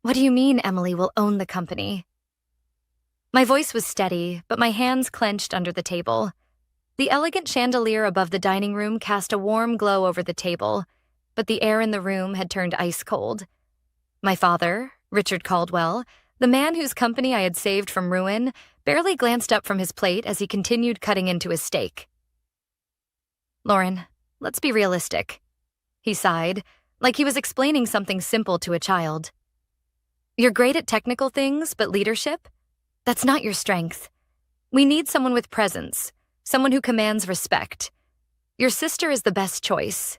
What do you mean Emily will own the company? My voice was steady, but my hands clenched under the table. The elegant chandelier above the dining room cast a warm glow over the table, but the air in the room had turned ice cold. My father, Richard Caldwell, the man whose company I had saved from ruin, barely glanced up from his plate as he continued cutting into his steak. "Lauren, let's be realistic," he sighed, like he was explaining something simple to a child. "You're great at technical things, but leadership? That's not your strength. We need someone with presence, someone who commands respect. Your sister is the best choice."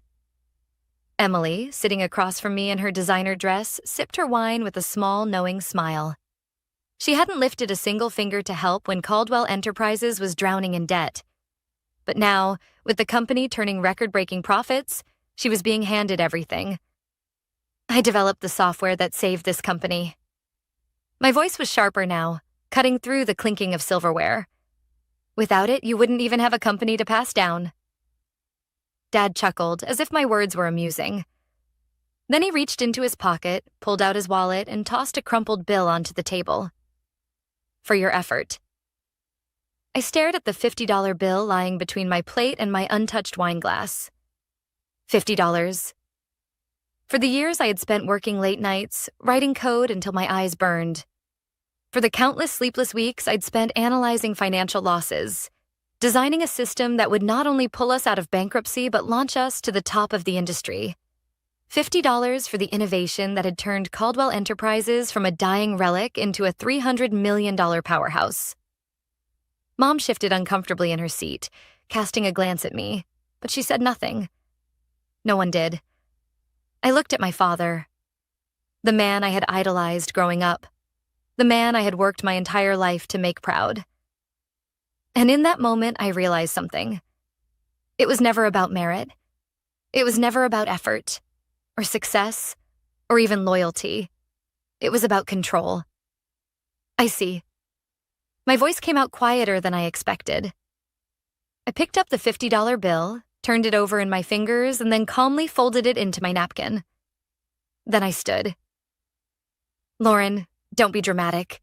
Emily, sitting across from me in her designer dress, sipped her wine with a small, knowing smile. She hadn't lifted a single finger to help when Caldwell Enterprises was drowning in debt. But now, with the company turning record-breaking profits, she was being handed everything. "I developed the software that saved this company." My voice was sharper now, cutting through the clinking of silverware. "Without it, you wouldn't even have a company to pass down." Dad chuckled, as if my words were amusing. Then he reached into his pocket, pulled out his wallet, and tossed a crumpled bill onto the table. "For your effort." I stared at the $50 bill lying between my plate and my untouched wine glass. $50. For the years I had spent working late nights, writing code until my eyes burned. For the countless sleepless weeks I'd spent analyzing financial losses, designing a system that would not only pull us out of bankruptcy but launch us to the top of the industry. $50 for the innovation that had turned Caldwell Enterprises from a dying relic into a $300 million powerhouse. Mom shifted uncomfortably in her seat, casting a glance at me, but she said nothing. No one did. I looked at my father, the man I had idolized growing up, the man I had worked my entire life to make proud. And in that moment, I realized something. It was never about merit. It was never about effort, or success, or even loyalty. It was about control. "I see." My voice came out quieter than I expected. I picked up the $50 bill, turned it over in my fingers, and then calmly folded it into my napkin. Then I stood. "Lauren, don't be dramatic,"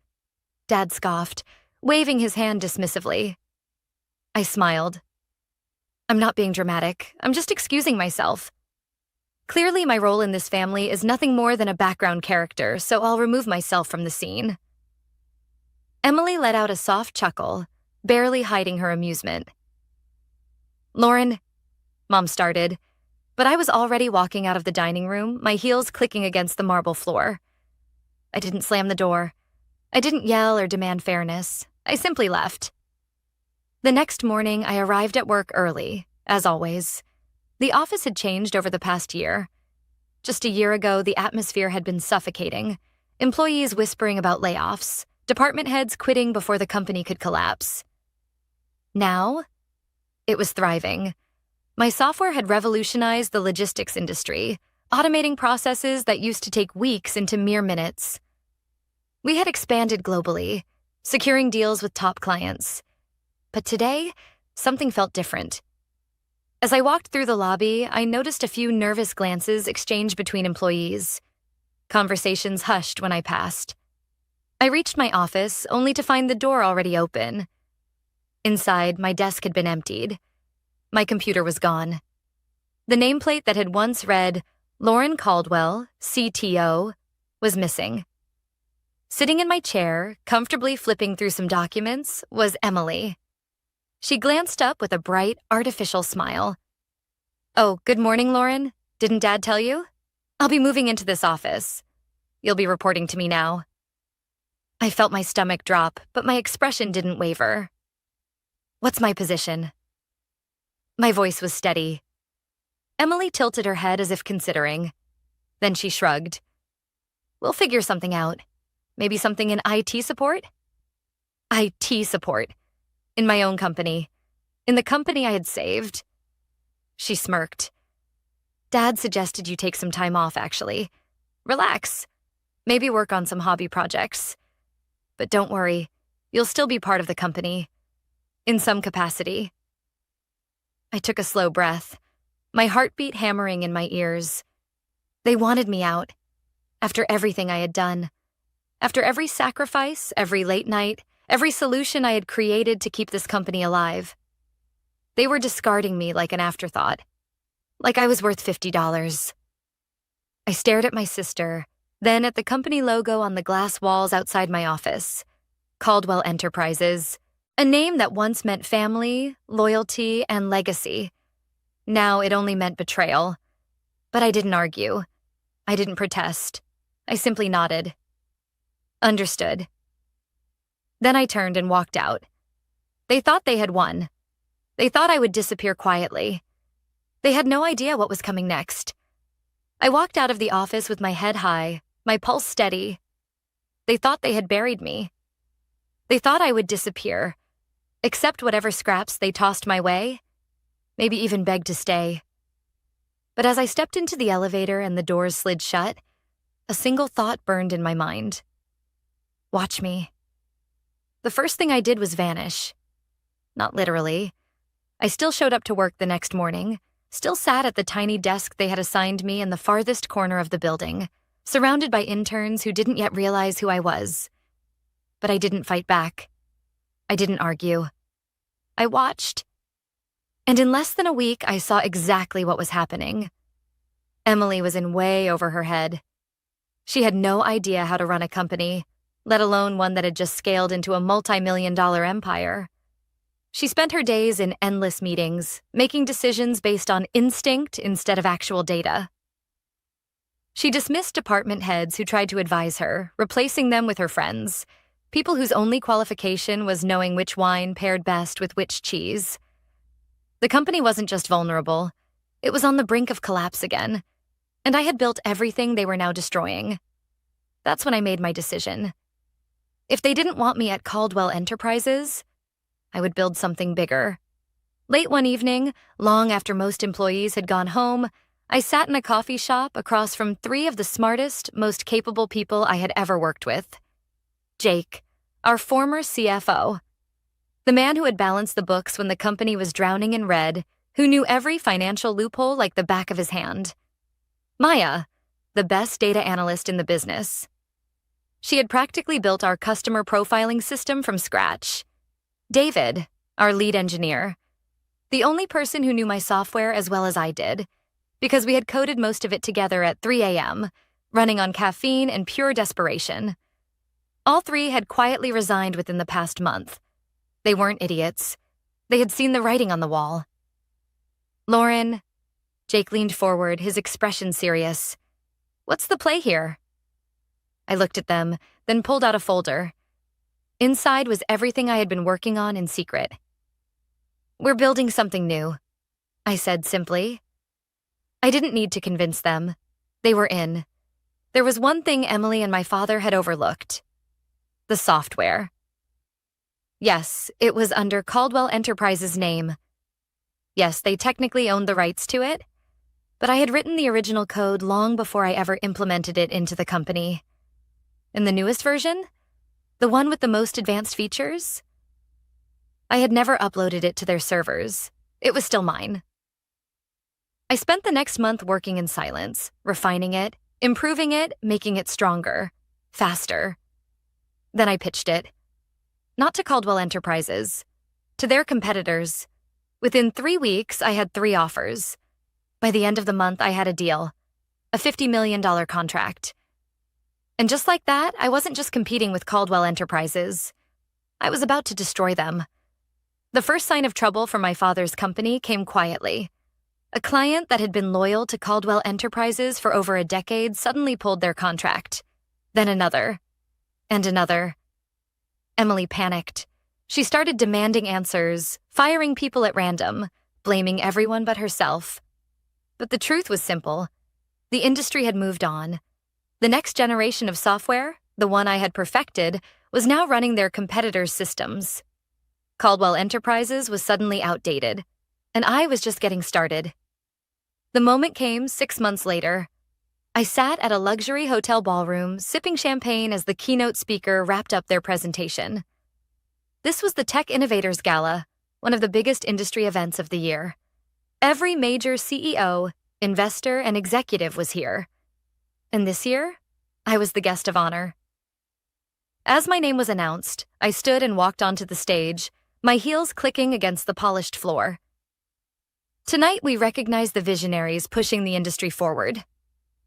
Dad scoffed, waving his hand dismissively. I smiled. "I'm not being dramatic. I'm just excusing myself. Clearly, my role in this family is nothing more than a background character, so I'll remove myself from the scene." Emily let out a soft chuckle, barely hiding her amusement. "Lauren," Mom started, but I was already walking out of the dining room, my heels clicking against the marble floor. I didn't slam the door. I didn't yell or demand fairness. I simply left. The next morning, I arrived at work early, as always. The office had changed over the past year. Just a year ago, the atmosphere had been suffocating. Employees whispering about layoffs, department heads quitting before the company could collapse. Now, it was thriving. My software had revolutionized the logistics industry, automating processes that used to take weeks into mere minutes. We had expanded globally, securing deals with top clients. But today, something felt different. As I walked through the lobby, I noticed a few nervous glances exchanged between employees. Conversations hushed when I passed. I reached my office, only to find the door already open. Inside, my desk had been emptied. My computer was gone. The nameplate that had once read, "Lauren Caldwell, CTO," was missing. Sitting in my chair, comfortably flipping through some documents, was Emily. She glanced up with a bright, artificial smile. "Oh, good morning, Lauren. Didn't Dad tell you? I'll be moving into this office. You'll be reporting to me now." I felt my stomach drop, but my expression didn't waver. "What's my position?" My voice was steady. Emily tilted her head as if considering. Then she shrugged. "We'll figure something out. Maybe something in IT support?" IT support. In my own company. In the company I had saved. She smirked. "Dad suggested you take some time off, actually. Relax. Maybe work on some hobby projects. But don't worry, you'll still be part of the company. In some capacity." I took a slow breath, my heartbeat hammering in my ears. They wanted me out. After everything I had done, after every sacrifice, every late night, every solution I had created to keep this company alive, they were discarding me like an afterthought, like I was worth $50. I stared at my sister, then at the company logo on the glass walls outside my office. Caldwell Enterprises, a name that once meant family, loyalty, and legacy. Now it only meant betrayal. But I didn't argue. I didn't protest. I simply nodded. Understood. Then I turned and walked out. They thought they had won. They thought I would disappear quietly. They had no idea what was coming next. I walked out of the office with my head high, my pulse steady. They thought they had buried me. They thought I would disappear, accept whatever scraps they tossed my way, maybe even beg to stay. But as I stepped into the elevator and the doors slid shut, a single thought burned in my mind. Watch me. The first thing I did was vanish. Not literally. I still showed up to work the next morning, still sat at the tiny desk they had assigned me in the farthest corner of the building, surrounded by interns who didn't yet realize who I was. But I didn't fight back. I didn't argue. I watched. And in less than a week, I saw exactly what was happening. Emily was in way over her head. She had no idea how to run a company, let alone one that had just scaled into a multi-million-dollar empire. She spent her days in endless meetings, making decisions based on instinct instead of actual data. She dismissed department heads who tried to advise her, replacing them with her friends, people whose only qualification was knowing which wine paired best with which cheese. The company wasn't just vulnerable, it was on the brink of collapse again, and I had built everything they were now destroying. That's when I made my decision. If they didn't want me at Caldwell Enterprises, I would build something bigger. Late one evening, long after most employees had gone home, I sat in a coffee shop across from three of the smartest, most capable people I had ever worked with. Jake, our former CFO. The man who had balanced the books when the company was drowning in red, who knew every financial loophole like the back of his hand. Maya, the best data analyst in the business. She had practically built our customer profiling system from scratch. David, our lead engineer. The only person who knew my software as well as I did, because we had coded most of it together at 3 a.m., running on caffeine and pure desperation. All three had quietly resigned within the past month. They weren't idiots. They had seen the writing on the wall. Lauren, Jake leaned forward, his expression serious. What's the play here? I looked at them, then pulled out a folder. Inside was everything I had been working on in secret. We're building something new, I said simply. I didn't need to convince them. They were in. There was one thing Emily and my father had overlooked. The software. Yes, it was under Caldwell Enterprises' name. Yes, they technically owned the rights to it, but I had written the original code long before I ever implemented it into the company. In the newest version, the one with the most advanced features, I had never uploaded it to their servers. It was still mine. I spent the next month working in silence, refining it, improving it, making it stronger, faster. Then I pitched it. Not to Caldwell Enterprises, to their competitors. Within 3 weeks, I had 3 offers. By the end of the month, I had a deal, a $50 million contract. And just like that, I wasn't just competing with Caldwell Enterprises. I was about to destroy them. The first sign of trouble for my father's company came quietly. A client that had been loyal to Caldwell Enterprises for over a decade suddenly pulled their contract. Then another. And another. Emily panicked. She started demanding answers, firing people at random, blaming everyone but herself. But the truth was simple. The industry had moved on. The next generation of software, the one I had perfected, was now running their competitors' systems. Caldwell Enterprises was suddenly outdated, and I was just getting started. The moment came 6 months later. I sat at a luxury hotel ballroom, sipping champagne as the keynote speaker wrapped up their presentation. This was the Tech Innovators Gala, one of the biggest industry events of the year. Every major CEO, investor, and executive was here. And this year, I was the guest of honor. As my name was announced, I stood and walked onto the stage, my heels clicking against the polished floor. Tonight, we recognize the visionaries pushing the industry forward,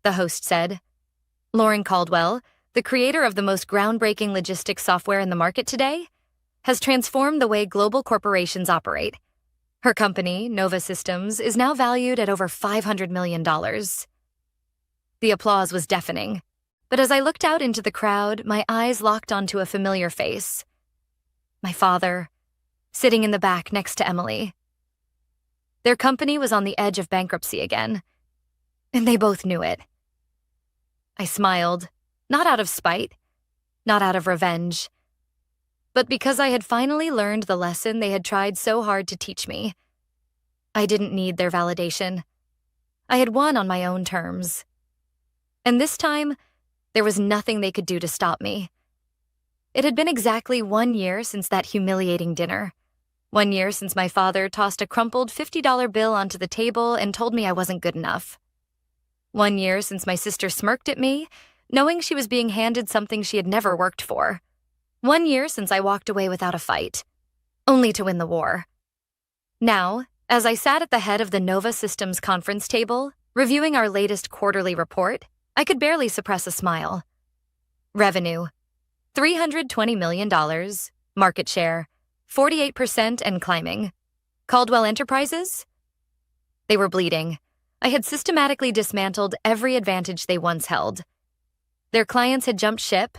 the host said. Lauren Caldwell, the creator of the most groundbreaking logistics software in the market today, has transformed the way global corporations operate. Her company, Nova Systems, is now valued at over $500 million. The applause was deafening, but as I looked out into the crowd, my eyes locked onto a familiar face. My father, sitting in the back next to Emily. Their company was on the edge of bankruptcy again, and they both knew it. I smiled, not out of spite, not out of revenge, but because I had finally learned the lesson they had tried so hard to teach me. I didn't need their validation. I had won on my own terms. And this time, there was nothing they could do to stop me. It had been exactly 1 year since that humiliating dinner. 1 year since my father tossed a crumpled $50 bill onto the table and told me I wasn't good enough. 1 year since my sister smirked at me, knowing she was being handed something she had never worked for. 1 year since I walked away without a fight, only to win the war. Now, as I sat at the head of the Nova Systems conference table, reviewing our latest quarterly report, I could barely suppress a smile. Revenue, $320 million. Market share, 48% and climbing. Caldwell Enterprises? They were bleeding. I had systematically dismantled every advantage they once held. Their clients had jumped ship,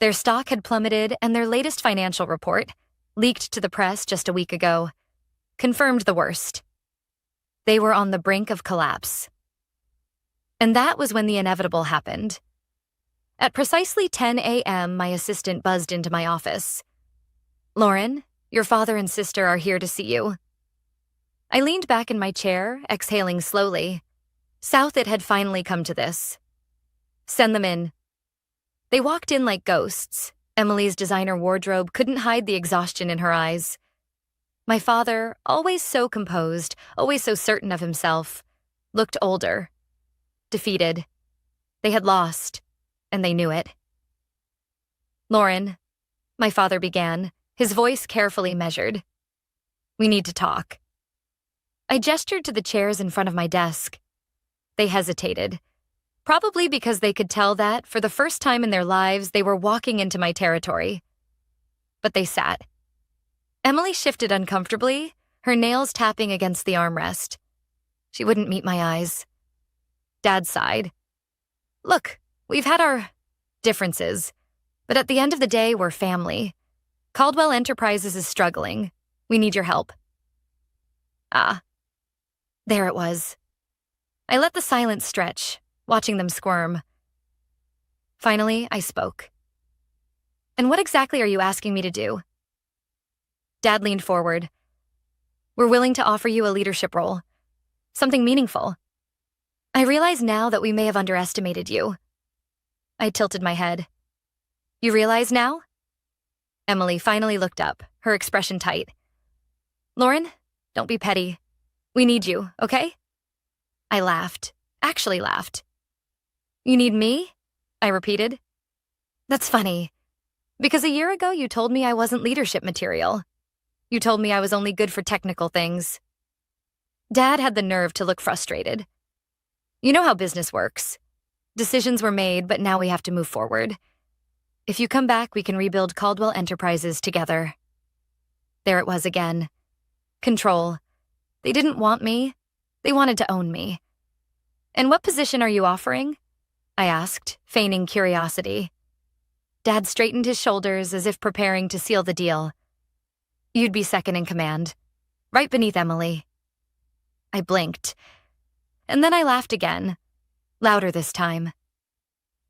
their stock had plummeted, and their latest financial report, leaked to the press just a week ago, confirmed the worst. They were on the brink of collapse. And that was when the inevitable happened. At precisely 10 a.m., my assistant buzzed into my office. "Lauren, your father and sister are here to see you." I leaned back in my chair, exhaling slowly. South it had finally come to this. "Send them in." They walked in like ghosts. Emily's designer wardrobe couldn't hide the exhaustion in her eyes. My father, always so composed, always so certain of himself, looked older, defeated. They had lost, and they knew it. "Lauren," my father began, his voice carefully measured. "We need to talk." I gestured to the chairs in front of my desk. They hesitated. Probably because they could tell that, for the first time in their lives, they were walking into my territory. But they sat. Emily shifted uncomfortably, her nails tapping against the armrest. She wouldn't meet my eyes. Dad sighed. "Look, we've had our differences, but at the end of the day, we're family. Caldwell Enterprises is struggling. We need your help." Ah, there it was. I let the silence stretch, watching them squirm. Finally, I spoke. "And what exactly are you asking me to do?" Dad leaned forward. "We're willing to offer you a leadership role. Something meaningful. I realize now that we may have underestimated you." I tilted my head. "You realize now?" Emily finally looked up, her expression tight. "Lauren, don't be petty. We need you, okay?" I laughed, actually laughed. "You need me?" I repeated. "That's funny, because a year ago you told me I wasn't leadership material. You told me I was only good for technical things." Dad had the nerve to look frustrated. "You know how business works. Decisions were made, but now we have to move forward. If you come back, we can rebuild Caldwell Enterprises together." There it was again. Control. They didn't want me. They wanted to own me. "And what position are you offering?" I asked, feigning curiosity. Dad straightened his shoulders as if preparing to seal the deal. "You'd be second in command, right beneath Emily." I blinked. And then I laughed again, louder this time.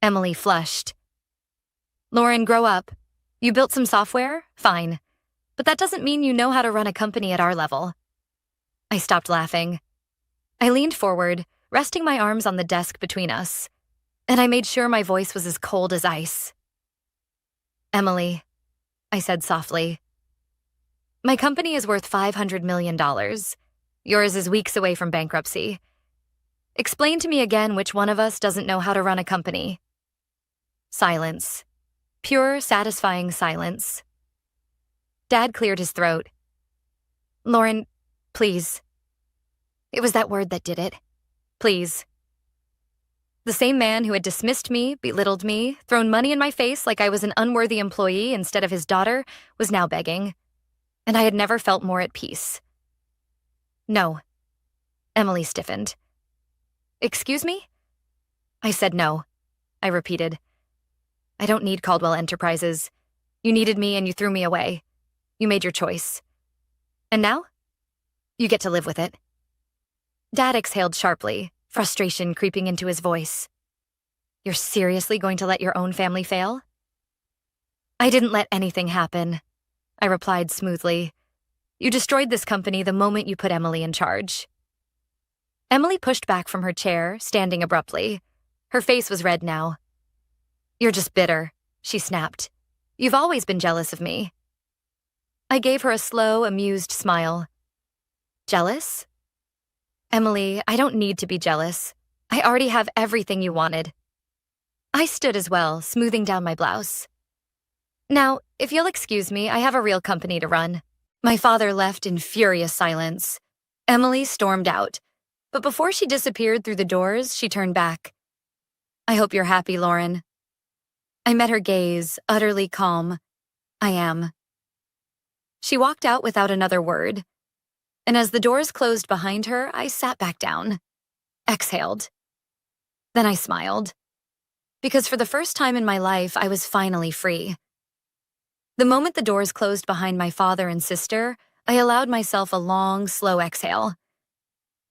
Emily flushed. "Lauren, grow up. You built some software? Fine. But that doesn't mean you know how to run a company at our level." I stopped laughing. I leaned forward, resting my arms on the desk between us, and I made sure my voice was as cold as ice. "Emily," I said softly, "my company is worth $500 million. Yours is weeks away from bankruptcy. Explain to me again which one of us doesn't know how to run a company." Silence. Pure, satisfying silence. Dad cleared his throat. Lauren, please. It was that word that did it. Please. The same man who had dismissed me, belittled me, thrown money in my face like I was an unworthy employee instead of his daughter, was now begging. And I had never felt more at peace. No. Emily stiffened. Excuse me? I said no. I repeated. I don't need Caldwell Enterprises. You needed me and you threw me away. You made your choice. And now? You get to live with it. Dad exhaled sharply, frustration creeping into his voice. You're seriously going to let your own family fail? I didn't let anything happen, I replied smoothly. You destroyed this company the moment you put Emily in charge. Emily pushed back from her chair, standing abruptly. Her face was red now. You're just bitter, she snapped. You've always been jealous of me. I gave her a slow, amused smile. Jealous? Emily, I don't need to be jealous. I already have everything you wanted. I stood as well, smoothing down my blouse. Now, if you'll excuse me, I have a real company to run. My father left in furious silence. Emily stormed out, but before she disappeared through the doors, she turned back. I hope you're happy, Lauren. I met her gaze, utterly calm. I am. She walked out without another word, and as the doors closed behind her, I sat back down, exhaled. Then I smiled, because for the first time in my life, I was finally free. The moment the doors closed behind my father and sister, I allowed myself a long, slow exhale.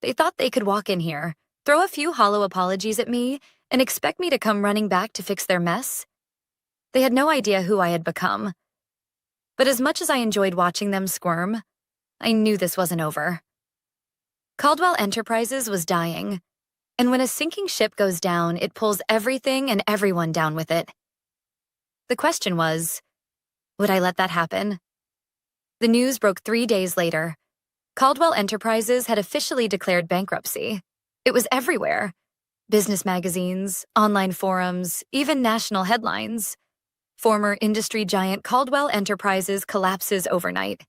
They thought they could walk in here, throw a few hollow apologies at me, and expect me to come running back to fix their mess. They had no idea who I had become. But as much as I enjoyed watching them squirm, I knew this wasn't over. Caldwell Enterprises was dying, and when a sinking ship goes down, it pulls everything and everyone down with it. The question was, would I let that happen? The news broke 3 days later. Caldwell Enterprises had officially declared bankruptcy. It was everywhere. Business magazines, online forums, even national headlines. Former industry giant Caldwell Enterprises collapses overnight.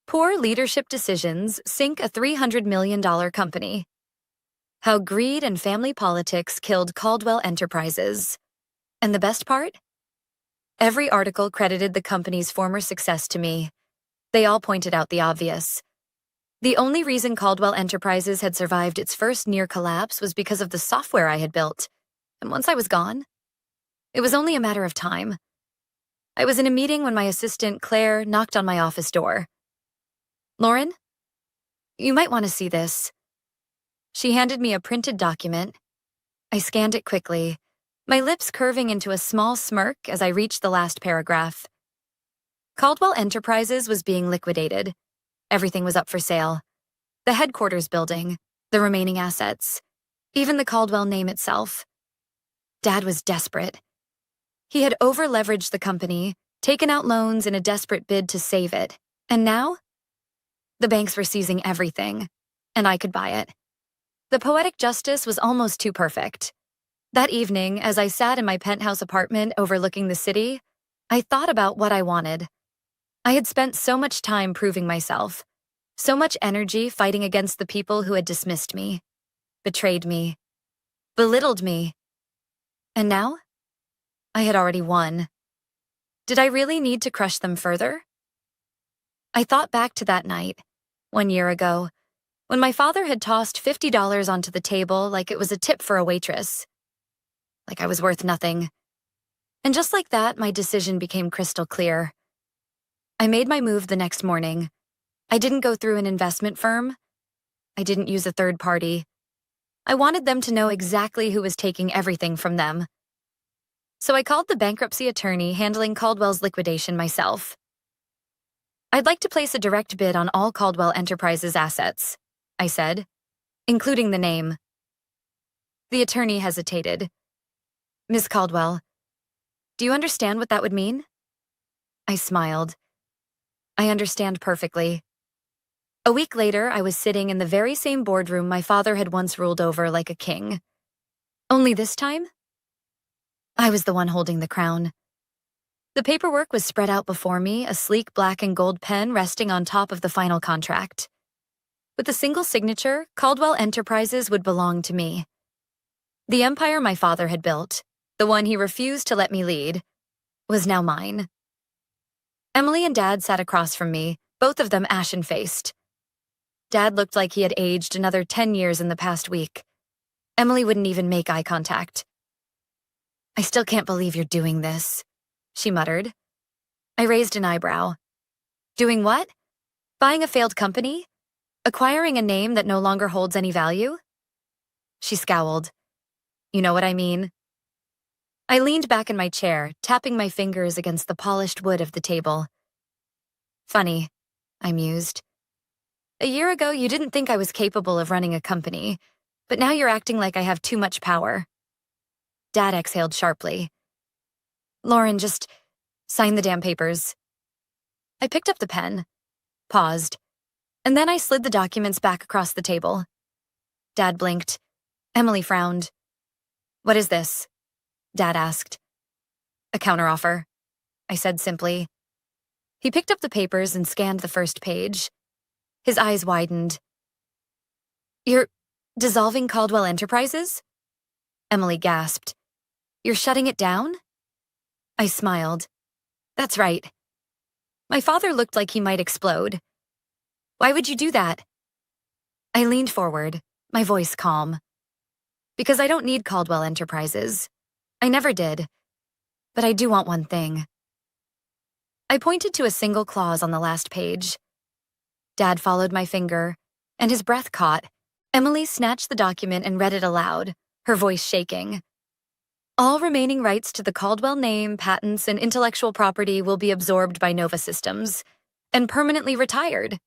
Poor leadership decisions sink a $300 million company. How greed and family politics killed Caldwell Enterprises. And the best part? Every article credited the company's former success to me. They all pointed out the obvious. The only reason Caldwell Enterprises had survived its first near collapse was because of the software I had built. And once I was gone, it was only a matter of time. I was in a meeting when my assistant, Claire, knocked on my office door. Lauren, you might want to see this. She handed me a printed document. I scanned it quickly, my lips curving into a small smirk as I reached the last paragraph. Caldwell Enterprises was being liquidated. Everything was up for sale. The headquarters building, the remaining assets, even the Caldwell name itself. Dad was desperate. He had over-leveraged the company, taken out loans in a desperate bid to save it. And now? The banks were seizing everything, and I could buy it. The poetic justice was almost too perfect. That evening, as I sat in my penthouse apartment overlooking the city, I thought about what I wanted. I had spent so much time proving myself, so much energy fighting against the people who had dismissed me, betrayed me, belittled me. And now? I had already won. Did I really need to crush them further? I thought back to that night, 1 year ago, when my father had tossed $50 onto the table like it was a tip for a waitress. Like I was worth nothing. And just like that, my decision became crystal clear. I made my move the next morning. I didn't go through an investment firm. I didn't use a third party. I wanted them to know exactly who was taking everything from them. So I called the bankruptcy attorney handling Caldwell's liquidation myself. I'd like to place a direct bid on all Caldwell Enterprises assets, I said, including the name. The attorney hesitated. Ms. Caldwell, do you understand what that would mean? I smiled. I understand perfectly. A week later, I was sitting in the very same boardroom my father had once ruled over like a king. Only this time, I was the one holding the crown. The paperwork was spread out before me, a sleek black and gold pen resting on top of the final contract. With a single signature, Caldwell Enterprises would belong to me. The empire my father had built, the one he refused to let me lead, was now mine. Emily and Dad sat across from me, both of them ashen-faced. Dad looked like he had aged another 10 years in the past week. Emily wouldn't even make eye contact. "I still can't believe you're doing this," she muttered. I raised an eyebrow. "Doing what? Buying a failed company? Acquiring a name that no longer holds any value?" She scowled. "You know what I mean." I leaned back in my chair, tapping my fingers against the polished wood of the table. "Funny," I mused. "A year ago, you didn't think I was capable of running a company, but now you're acting like I have too much power." Dad exhaled sharply. "Lauren, just sign the damn papers." I picked up the pen, paused, and then I slid the documents back across the table. Dad blinked. Emily frowned. "What is this?" Dad asked. "A counteroffer," I said simply. He picked up the papers and scanned the first page. His eyes widened. "You're dissolving Caldwell Enterprises?" Emily gasped. "You're shutting it down?" I smiled. "That's right." My father looked like he might explode. "Why would you do that?" I leaned forward, my voice calm. "Because I don't need Caldwell Enterprises. I never did. But I do want one thing." I pointed to a single clause on the last page. Dad followed my finger, and his breath caught. Emily snatched the document and read it aloud, her voice shaking. "All remaining rights to the Caldwell name, patents, and intellectual property will be absorbed by Nova Systems and permanently retired."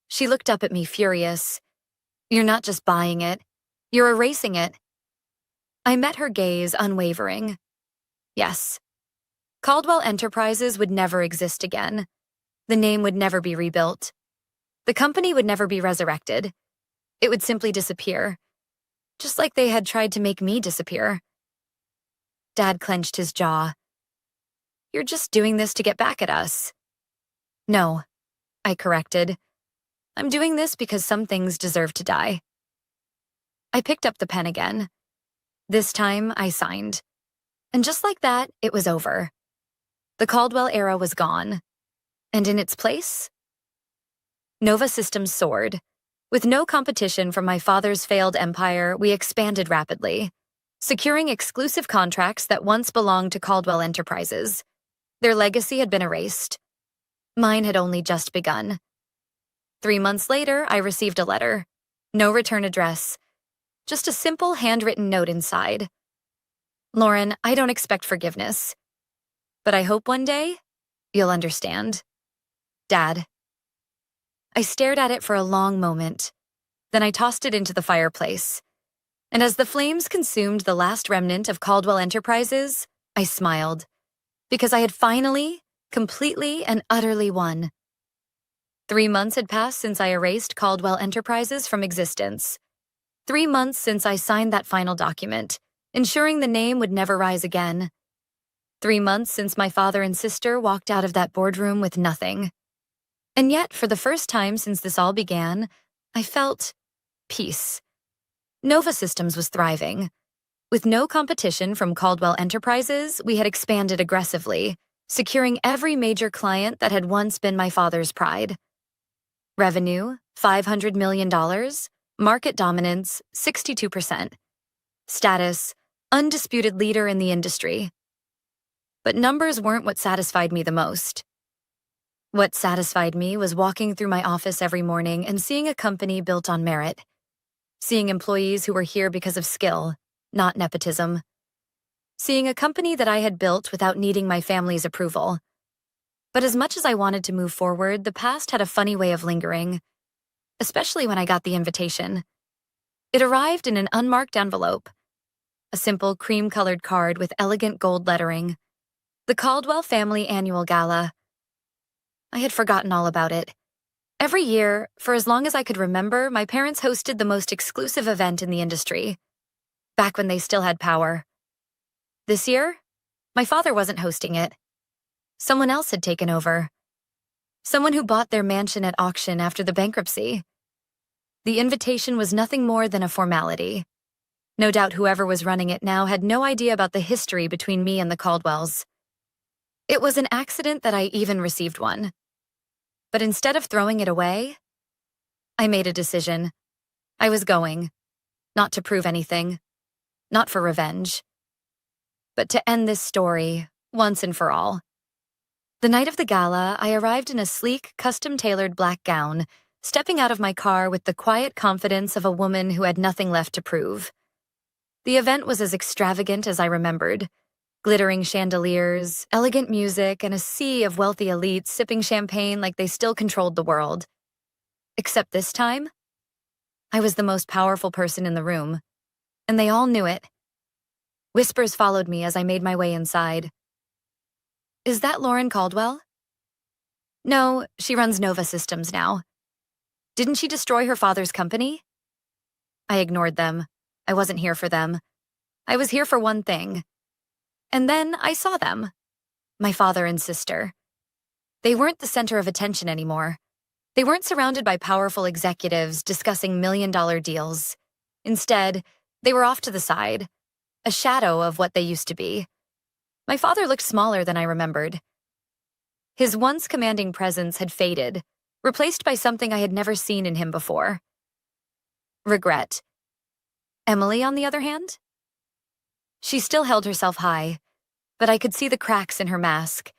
She looked up at me furious. "You're not just buying it, you're erasing it." I met her gaze, unwavering. Yes. Caldwell Enterprises would never exist again. The name would never be rebuilt. The company would never be resurrected. It would simply disappear, just like they had tried to make me disappear. Dad clenched his jaw. "You're just doing this to get back at us." "No," I corrected. "I'm doing this because some things deserve to die." I picked up the pen again. This time, I signed. And just like that, it was over. The Caldwell era was gone. And in its place, Nova Systems soared. With no competition from my father's failed empire, we expanded rapidly, securing exclusive contracts that once belonged to Caldwell Enterprises. Their legacy had been erased. Mine had only just begun. 3 months later, I received a letter. No return address. Just a simple handwritten note inside. "Lauren, I don't expect forgiveness. But I hope one day you'll understand. Dad." I stared at it for a long moment. Then I tossed it into the fireplace. And as the flames consumed the last remnant of Caldwell Enterprises, I smiled. Because I had finally, completely, and utterly won. 3 months had passed since I erased Caldwell Enterprises from existence. 3 months since I signed that final document, ensuring the name would never rise again. 3 months since my father and sister walked out of that boardroom with nothing. And yet, for the first time since this all began, I felt peace. Nova Systems was thriving. With no competition from Caldwell Enterprises, we had expanded aggressively, securing every major client that had once been my father's pride. Revenue, $500 million. Market dominance, 62%. Status, undisputed leader in the industry. But numbers weren't what satisfied me the most. What satisfied me was walking through my office every morning and seeing a company built on merit. Seeing employees who were here because of skill, not nepotism. Seeing a company that I had built without needing my family's approval. But as much as I wanted to move forward, the past had a funny way of lingering. Especially when I got the invitation. It arrived in an unmarked envelope. A simple cream-colored card with elegant gold lettering. The Caldwell Family Annual Gala. I had forgotten all about it. Every year, for as long as I could remember, my parents hosted the most exclusive event in the industry. Back when they still had power. This year, my father wasn't hosting it. Someone else had taken over. Someone who bought their mansion at auction after the bankruptcy. The invitation was nothing more than a formality. No doubt whoever was running it now had no idea about the history between me and the Caldwells. It was an accident that I even received one. But instead of throwing it away, I made a decision. I was going, not to prove anything, not for revenge, but to end this story once and for all. The night of the gala, I arrived in a sleek, custom-tailored black gown, stepping out of my car with the quiet confidence of a woman who had nothing left to prove. The event was as extravagant as I remembered. Glittering chandeliers, elegant music, and a sea of wealthy elites sipping champagne like they still controlled the world. Except this time, I was the most powerful person in the room, and they all knew it. Whispers followed me as I made my way inside. Is that Lauren Caldwell? No, she runs Nova Systems now. Didn't she destroy her father's company? I ignored them. I wasn't here for them. I was here for one thing. And then I saw them. My father and sister. They weren't the center of attention anymore. They weren't surrounded by powerful executives discussing million-dollar deals. Instead, they were off to the side, a shadow of what they used to be. My father looked smaller than I remembered. His once commanding presence had faded, replaced by something I had never seen in him before. Regret. Emily, on the other hand? She still held herself high, but I could see the cracks in her mask,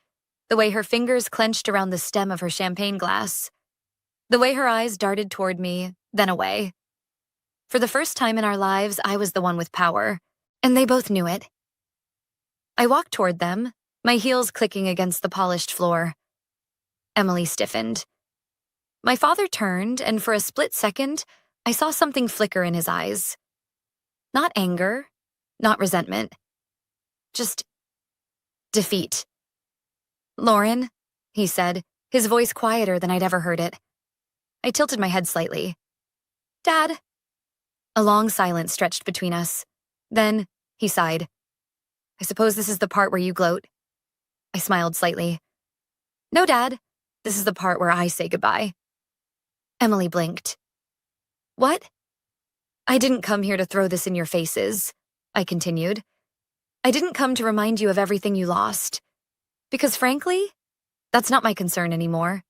the way her fingers clenched around the stem of her champagne glass, the way her eyes darted toward me, then away. For the first time in our lives, I was the one with power, and they both knew it. I walked toward them, my heels clicking against the polished floor. Emily stiffened. My father turned, and for a split second, I saw something flicker in his eyes. Not anger, not resentment. Just defeat. Lauren, he said, his voice quieter than I'd ever heard it. I tilted my head slightly. Dad. A long silence stretched between us. Then, he sighed. I suppose this is the part where you gloat. I smiled slightly. No, Dad. This is the part where I say goodbye. Emily blinked. What? I didn't come here to throw this in your faces, I continued. I didn't come to remind you of everything you lost. Because frankly, that's not my concern anymore.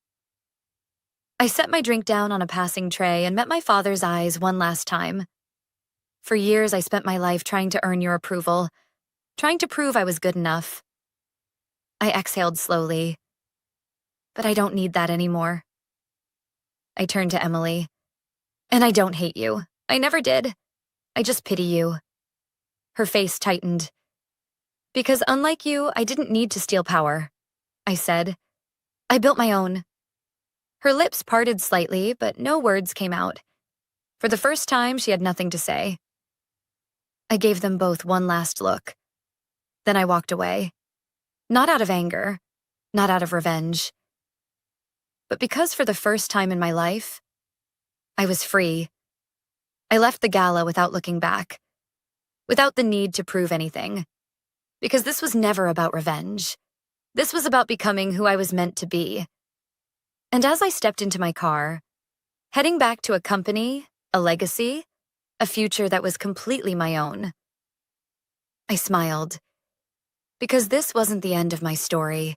I set my drink down on a passing tray and met my father's eyes one last time. For years, I spent my life trying to earn your approval, trying to prove I was good enough. I exhaled slowly. But I don't need that anymore. I turned to Emily. And I don't hate you. I never did. I just pity you. Her face tightened. Because unlike you, I didn't need to steal power, I said. I built my own. Her lips parted slightly, but no words came out. For the first time, she had nothing to say. I gave them both one last look. Then I walked away. Not out of anger, not out of revenge, but because for the first time in my life, I was free. I left the gala without looking back, without the need to prove anything, because this was never about revenge. This was about becoming who I was meant to be. And as I stepped into my car, heading back to a company, a legacy, a future that was completely my own, I smiled. Because this wasn't the end of my story.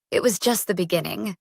It was just the beginning.